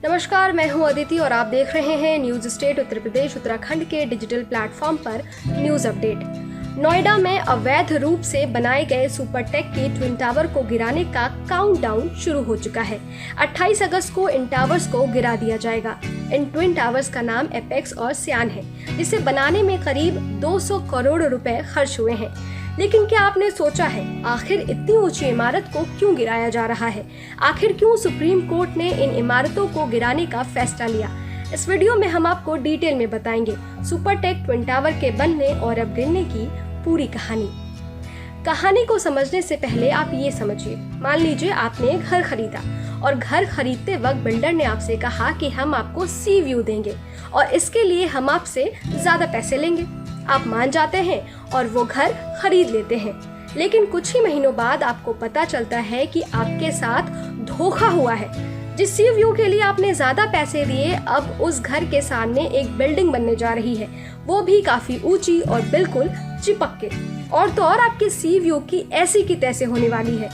नमस्कार, मैं हूं अदिति और आप देख रहे हैं न्यूज स्टेट उत्तर प्रदेश उत्तराखंड के डिजिटल प्लेटफॉर्म पर न्यूज अपडेट। नोएडा में अवैध रूप से बनाए गए सुपरटेक के ट्विन टावर को गिराने का काउंटडाउन शुरू हो चुका है। 28 अगस्त को इन टावर्स को गिरा दिया जाएगा। इन ट्विन टावर्स का नाम एपेक्स और सियान है, जिसे बनाने में करीब 200 करोड़ रुपए खर्च हुए हैं। लेकिन क्या आपने सोचा है आखिर इतनी ऊंची इमारत को क्यों गिराया जा रहा है? आखिर क्यों सुप्रीम कोर्ट ने इन इमारतों को गिराने का फैसला लिया? इस वीडियो में हम आपको डिटेल में बताएंगे सुपरटेक ट्विन टावर के बनने और अब गिरने की पूरी कहानी को समझने से पहले आप ये समझिए, मान लीजिए आपने एक घर खरीदा और घर खरीदते वक्त बिल्डर ने आपसे कहा कि हम आपको सी व्यू देंगे और इसके लिए हम आपसे ज्यादा पैसे लेंगे। आप मान जाते हैं और वो घर खरीद लेते हैं, लेकिन कुछ ही महीनों बाद आपको पता चलता है कि आपके साथ धोखा हुआ है। जिस सी व्यू के लिए आपने ज्यादा पैसे दिए, अब उस घर के सामने एक बिल्डिंग बनने जा रही है, वो भी काफी ऊंची और बिल्कुल चिपक के। और तो और आपके सी व्यू की ऐसी की तैसे होने वाली है,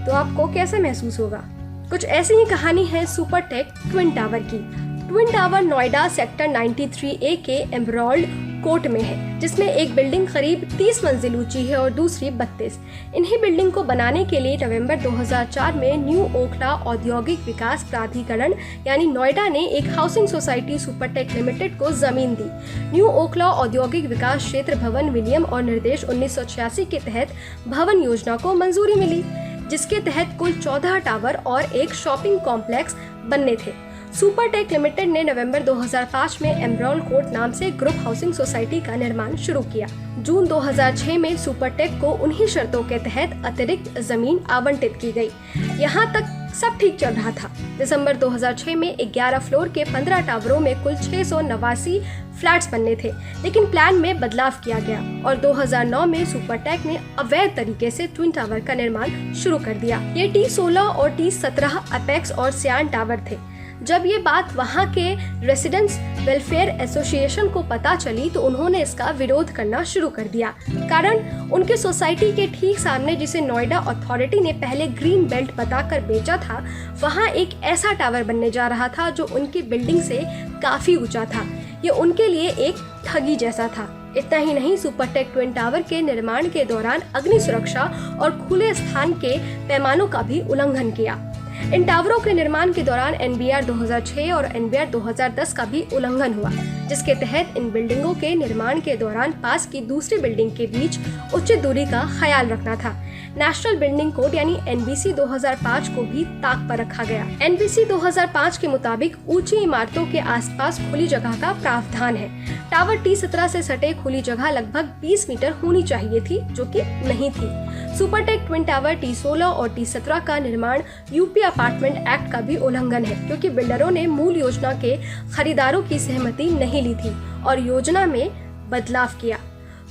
तो आपको कैसे महसूस होगा? कुछ ऐसी ही कहानी है सुपरटेक ट्विन टावर की। Twin tower Noida sector 93A के एमराल्ड कोर्ट में है, जिसमें एक बिल्डिंग करीब 30 मंजिल ऊंची है और दूसरी 32। इन्हीं बिल्डिंग को बनाने के लिए नवंबर 2004 में न्यू ओखला औद्योगिक विकास प्राधिकरण यानी नोएडा ने एक हाउसिंग सोसाइटी सुपरटेक लिमिटेड को जमीन दी। न्यू ओखला औद्योगिक विकास क्षेत्र भवन विनियम और निर्देश 1986 के तहत भवन योजना को मंजूरी मिली, जिसके तहत कुल 14 टावर और एक शॉपिंग कॉम्प्लेक्स बनने थे। सुपरटेक लिमिटेड ने नवंबर 2005 में एमराल्ड कोर्ट नाम से ग्रुप हाउसिंग सोसाइटी का निर्माण शुरू किया। जून 2006 में सुपरटेक को उन्हीं शर्तों के तहत अतिरिक्त जमीन आवंटित की गई। यहाँ तक सब ठीक चल रहा था। दिसंबर 2006 में 11 फ्लोर के 15 टावरों में कुल 689 फ्लैट्स बनने थे, लेकिन प्लान में बदलाव किया गया और 2009 में सुपरटेक ने अवैध तरीके से ट्विन टावर का निर्माण शुरू कर दिया। ये T16 और T17 एपेक्स और सियान टावर थे। जब ये बात वहाँ के रेसिडेंट्स वेलफेयर एसोसिएशन को पता चली तो उन्होंने इसका विरोध करना शुरू कर दिया। कारण उनके सोसाइटी के ठीक सामने, जिसे नोएडा अथॉरिटी ने पहले ग्रीन बेल्ट बताकर बेचा था, वहाँ एक ऐसा टावर बनने जा रहा था जो उनकी बिल्डिंग से काफी ऊंचा था। ये उनके लिए एक ठगी जैसा था। इतना ही नहीं, सुपरटेक ट्विन टावर के निर्माण के दौरान अग्नि सुरक्षा और खुले स्थान के पैमानों का भी उल्लंघन किया। इन टावरों के निर्माण के दौरान NBR 2006 और NBR 2010 का भी उल्लंघन हुआ, जिसके तहत इन बिल्डिंगों के निर्माण के दौरान पास की दूसरी बिल्डिंग के बीच उचित दूरी का ख्याल रखना था। नेशनल बिल्डिंग कोड यानी NBC 2005 को भी ताक पर रखा गया। NBC 2005 के मुताबिक ऊंची इमारतों के आसपास खुली जगह का प्रावधान है। टावर T17 से सटे खुली जगह लगभग 20 मीटर होनी चाहिए थी, जो कि नहीं थी। सुपरटेक ट्विन टावर T16 और T17 का निर्माण यूपी अपार्टमेंट एक्ट का भी उल्लंघन है, क्योंकि बिल्डरों ने मूल योजना के खरीदारों की सहमति नहीं ली थी और योजना में बदलाव किया।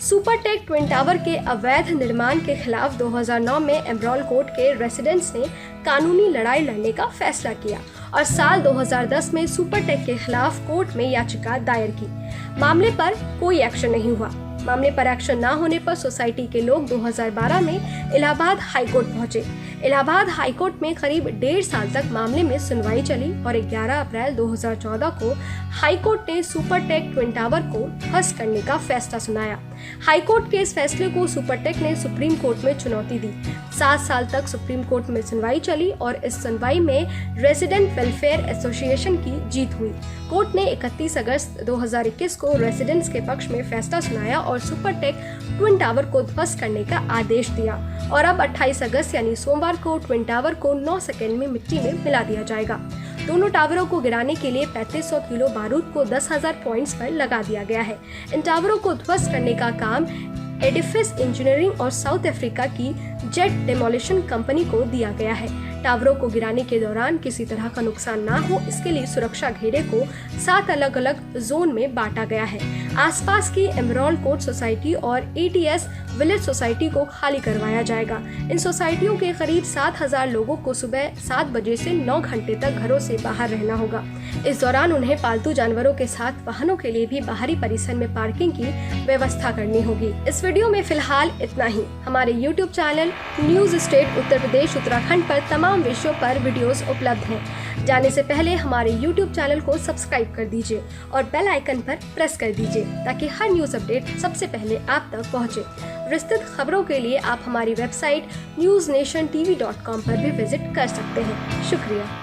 सुपरटेक ट्विन टावर के अवैध निर्माण के खिलाफ 2009 में एमराल्ड कोर्ट के रेसिडेंट्स ने कानूनी लड़ाई लड़ने का फैसला किया और साल 2010 में सुपरटेक के खिलाफ कोर्ट में याचिका दायर की। मामले पर कोई एक्शन नहीं हुआ। मामले पर एक्शन न होने पर सोसाइटी के लोग 2012 में इलाहाबाद हाईकोर्ट पहुंचे। इलाहाबाद हाईकोर्ट में करीब 1.5 साल तक मामले में सुनवाई चली और 11 अप्रैल 2014 को हाईकोर्ट ने सुपरटेक ट्विन टावर को ध्वस्त करने का फैसला सुनाया। हाईकोर्ट के इस फैसले को सुपरटेक ने सुप्रीम कोर्ट में चुनौती दी। 7 साल तक सुप्रीम कोर्ट में सुनवाई चली और इस सुनवाई में रेसिडेंट वेलफेयर एसोसिएशन की जीत हुई। कोर्ट ने 31 अगस्त 2021 को रेसिडेंट्स के पक्ष में फैसला सुनाया और सुपरटेक ट्विन टावर को ध्वस्त करने का आदेश दिया और अब 28 अगस्त यानी सोमवार को ट्विन टावर को 9 सेकंड में मिट्टी में मिला दिया जाएगा। दोनों टावरों को गिराने के लिए 3500 किलो बारूद को 10,000 पॉइंट्स पर लगा दिया गया है। इन टावरों को ध्वस्त करने का काम एडिफिस इंजीनियरिंग और साउथ अफ्रीका की जेट डेमोलिशन कंपनी को दिया गया है। टावरों को गिराने के दौरान किसी तरह का नुकसान ना हो, इसके लिए सुरक्षा घेरे को 7 अलग अलग जोन में बांटा गया है। आसपास की एमराल्ड कोर्ट सोसाइटी और ETS विलेज सोसाइटी को खाली करवाया जाएगा। इन सोसाइटियों के करीब 7,000 लोगों को सुबह 7 बजे से 9 घंटे तक घरों से बाहर रहना होगा। इस दौरान उन्हें पालतू जानवरों के साथ वाहनों के लिए भी बाहरी परिसर में पार्किंग की व्यवस्था करनी होगी। इस वीडियो में फिलहाल इतना ही। हमारे YouTube channel news state Uttar Pradesh Uttarakhand पर तमाम विषयों पर वीडियोस उपलब्ध हैं। जाने से पहले हमारे YouTube चैनल को सब्सक्राइब कर दीजिए और बेल आइकन पर प्रेस कर दीजिए ताकि हर न्यूज़ अपडेट सबसे पहले आप तक पहुंचे। विस्तृत खबरों के लिए आप हमारी वेबसाइट newsnationtv.com पर भी विजिट कर सकते हैं। शुक्रिया।